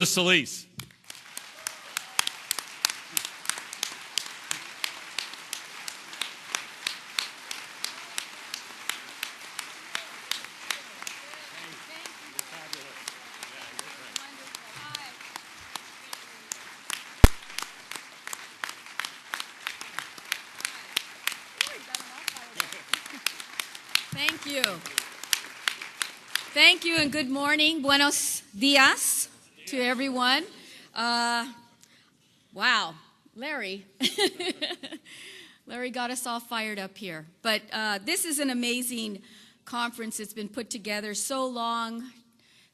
Solis. Thank you. Thank you and good morning. Buenos dias to everyone. Wow, Larry. Larry got us all fired up here. But this is an amazing conference that's been put together so long,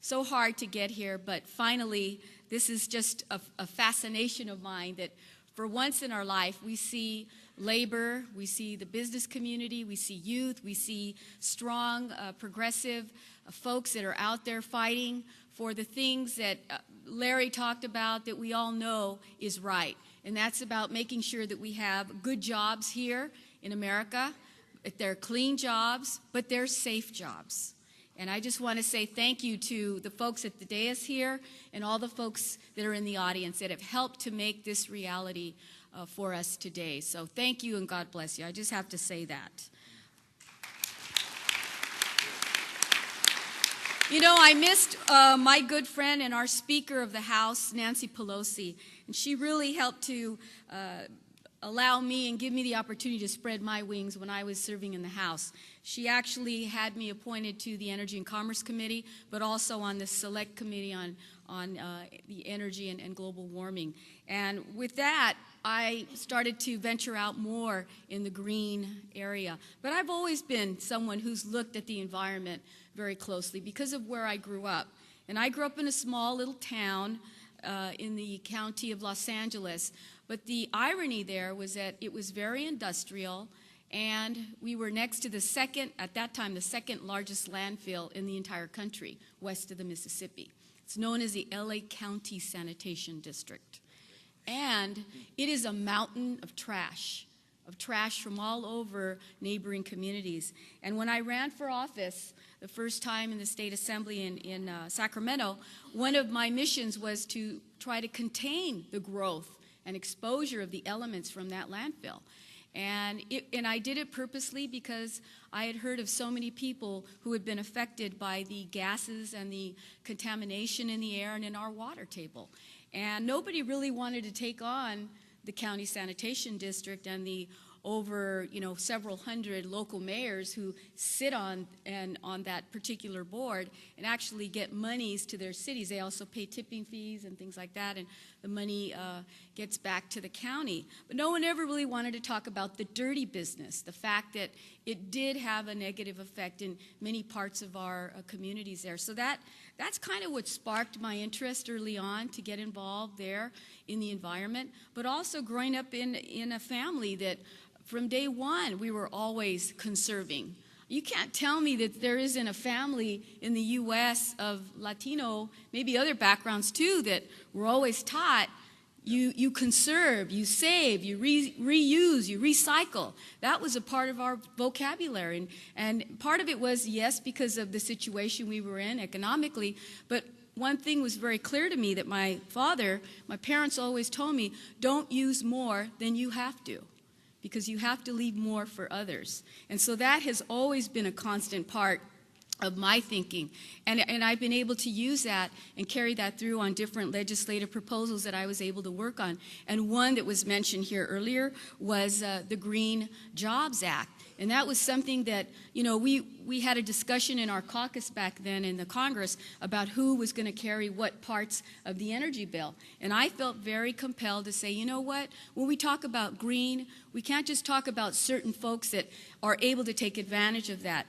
so hard to get here. But finally, this is just a fascination of mine that for once in our life, we see labor, we see the business community, we see youth, we see strong, progressive folks that are out there fighting for the things that Larry talked about that we all know is right. And that's about making sure that we have good jobs here in America. They're clean jobs, but they're safe jobs. And I just want to say thank you to the folks at the dais here and all the folks that are in the audience that have helped to make this reality for us today. So thank you and God bless you. I just have to say that. You know, I missed my good friend and our Speaker of the House, Nancy Pelosi, and she really helped to allow me and give me the opportunity to spread my wings when I was serving in the House. She actually had me appointed to the Energy and Commerce Committee, but also on the Select Committee on the energy and global warming. And with that, I started to venture out more in the green area. But I've always been someone who's looked at the environment very closely because of where I grew up. And I grew up in a small little town in the county of Los Angeles. But the irony there was that it was very industrial, and we were next to the second, at that time, the second largest landfill in the entire country, west of the Mississippi. It's known as the LA County Sanitation District. And it is a mountain of trash from all over neighboring communities. And when I ran for office the first time in the state assembly in Sacramento, one of my missions was to try to contain the growth and exposure of the elements from that landfill. And I did it purposely because I had heard of so many people who had been affected by the gases and the contamination in the air and in our water table. And nobody really wanted to take on the county sanitation district and the over, several hundred local mayors who sit on that particular board and actually get monies to their cities. They also pay tipping fees and things like that, and the money gets back to the county. But no one ever really wanted to talk about the dirty business, the fact that it did have a negative effect in many parts of our communities there. So that's kind of what sparked my interest early on to get involved there in the environment, but also growing up in a family that from day one, we were always conserving. You can't tell me that there isn't a family in the U.S. of Latino, maybe other backgrounds too, that we're always taught you conserve, you save, you reuse, you recycle. That was a part of our vocabulary. And part of it was, yes, because of the situation we were in economically, but one thing was very clear to me that my parents always told me, don't use more than you have to, because you have to leave more for others. And so that has always been a constant part of my thinking. And I've been able to use that and carry that through on different legislative proposals that I was able to work on. And one that was mentioned here earlier was the Green Jobs Act. And that was something that, we had a discussion in our caucus back then in the Congress about who was going to carry what parts of the energy bill. And I felt very compelled to say, you know what, when we talk about green, we can't just talk about certain folks that are able to take advantage of that.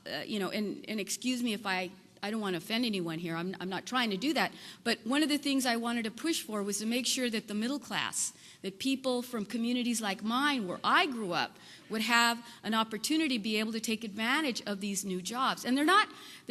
And excuse me if I don't want to offend anyone here. I'm not trying to do that. But one of the things I wanted to push for was to make sure that the middle class, that people from communities like mine, where I grew up, would have an opportunity to be able to take advantage of these new jobs. And they're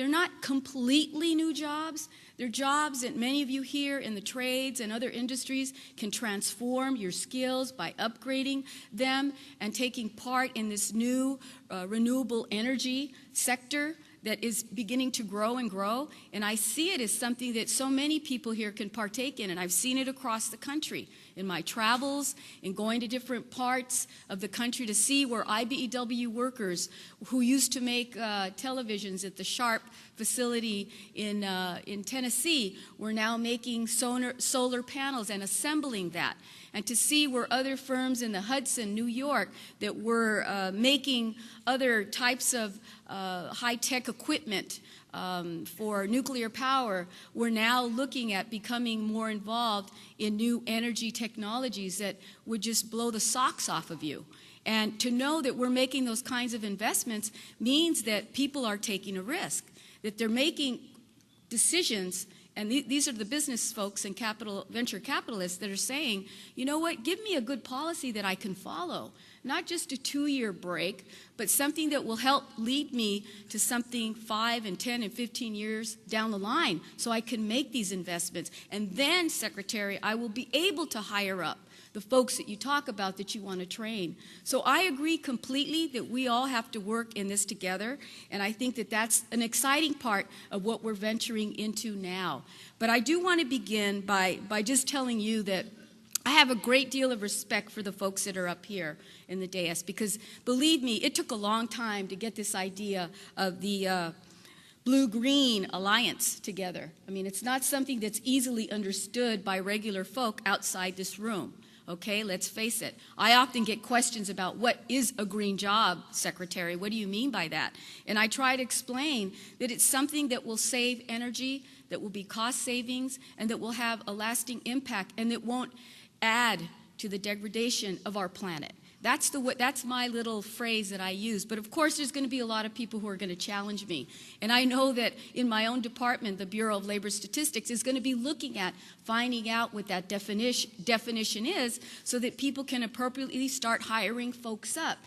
not completely new jobs. They're jobs that many of you here in the trades and other industries can transform your skills by upgrading them and taking part in this new renewable energy sector that is beginning to grow and grow, and I see it as something that so many people here can partake in, and I've seen it across the country in my travels, in going to different parts of the country to see where IBEW workers who used to make televisions at the Sharp facility in Tennessee were now making solar panels and assembling that. And to see where other firms in the Hudson, New York, that were making other types of high-tech equipment for nuclear power, we're now looking at becoming more involved in new energy technologies that would just blow the socks off of you. And to know that we're making those kinds of investments means that people are taking a risk, that they're making decisions. And these are the business folks and venture capitalists that are saying, you know what, give me a good policy that I can follow. Not just a 2-year break, but something that will help lead me to something 5 and 10 and 15 years down the line so I can make these investments. And then, Secretary, I will be able to hire up the folks that you talk about that you want to train. So I agree completely that we all have to work in this together, and I think that that's an exciting part of what we're venturing into now. But I do want to begin by just telling you that I have a great deal of respect for the folks that are up here in the dais, because believe me, it took a long time to get this idea of the Blue-Green Alliance together. I mean, it's not something that's easily understood by regular folk outside this room. Okay, let's face it. I often get questions about what is a green job, Secretary? What do you mean by that? And I try to explain that it's something that will save energy, that will be cost savings, and that will have a lasting impact, and that won't add to the degradation of our planet. That's my little phrase that I use. But of course, there's going to be a lot of people who are going to challenge me. And I know that in my own department, the Bureau of Labor Statistics is going to be looking at finding out what that definition is so that people can appropriately start hiring folks up.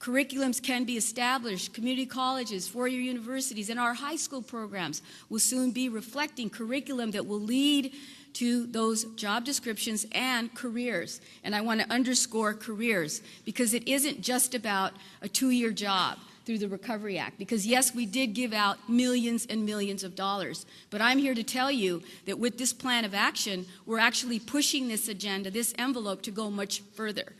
Curriculums can be established. Community colleges, four-year universities, and our high school programs will soon be reflecting curriculum that will lead to those job descriptions and careers. And I want to underscore careers, because it isn't just about a 2-year job through the Recovery Act, because yes, we did give out millions and millions of dollars, but I'm here to tell you that with this plan of action, we're actually pushing this agenda, this envelope, to go much further.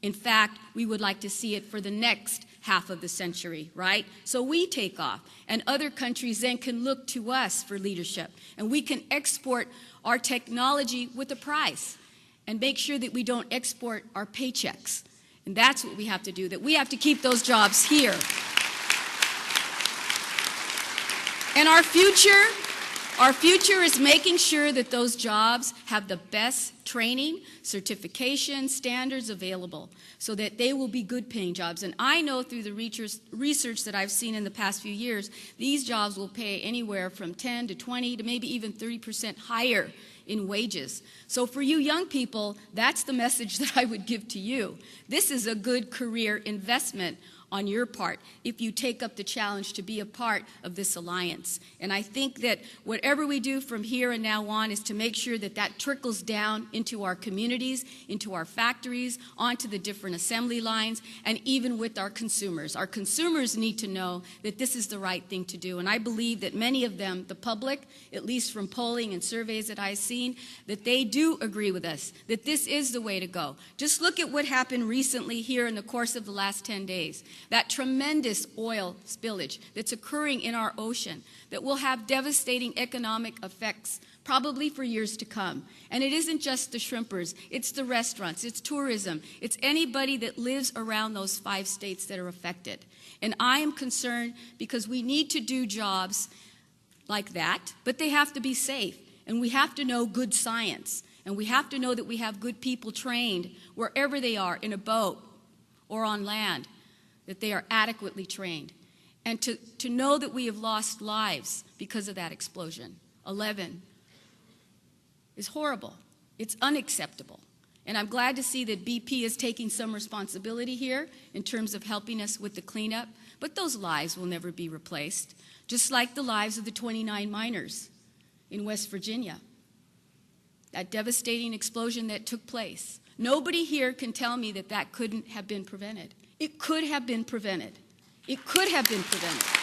In fact, we would like to see it for the next half of the century, right? So we take off, and other countries then can look to us for leadership, and we can export our technology with a price and make sure that we don't export our paychecks. And that's what we have to do, that we have to keep those jobs here. And our future is making sure that those jobs have the best training, certification, standards available so that they will be good paying jobs. And I know through the research that I've seen in the past few years, these jobs will pay anywhere from 10 to 20 to maybe even 30% higher in wages. So for you young people, that's the message that I would give to you. This is a good career investment on your part if you take up the challenge to be a part of this alliance. And I think that whatever we do from here and now on is to make sure that that trickles down into our communities, into our factories, onto the different assembly lines, and even with our consumers. Our consumers need to know that this is the right thing to do. And I believe that many of them, the public, at least from polling and surveys that I've seen, that they do agree with us, that this is the way to go. Just look at what happened recently here in the course of the last 10 days. That tremendous oil spillage that's occurring in our ocean that will have devastating economic effects probably for years to come. And it isn't just the shrimpers, it's the restaurants, it's tourism, it's anybody that lives around those 5 states that are affected. And I am concerned because we need to do jobs like that, but they have to be safe. And we have to know good science. And we have to know that we have good people trained wherever they are, in a boat or on land, that they are adequately trained. And to know that we have lost lives because of that explosion, 11, is horrible. It's unacceptable. And I'm glad to see that BP is taking some responsibility here in terms of helping us with the cleanup. But those lives will never be replaced, just like the lives of the 29 miners in West Virginia. That devastating explosion that took place. Nobody here can tell me that that couldn't have been prevented. It could have been prevented. It could have been prevented.